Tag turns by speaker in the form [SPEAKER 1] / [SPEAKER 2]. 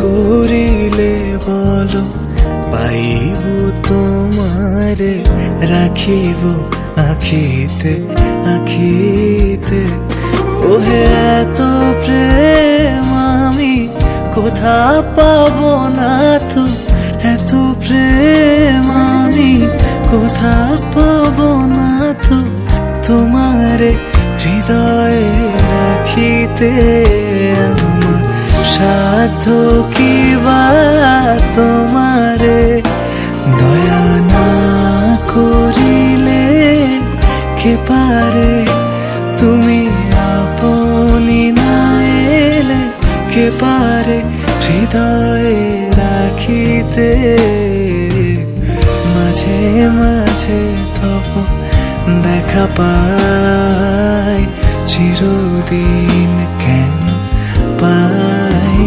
[SPEAKER 1] করিলে বলো পাইব তোমারে, রাখিব আখিতে আখিতে। ওহে এত প্রেম আমি কোথা পাবো না তো, এত প্রেম আমি কোথা পাবো না তো, তোমারে হৃদয়ে রাখিতে। আমার সাধ্য কি বা তোমারে দয়া না করিলে কে পারে, তুমি আপনি না এলে কে পারে হৃদয়ে রাখিতে। মাঝে মাঝে তব দেখা পাই, চিরদিন কেন পাই।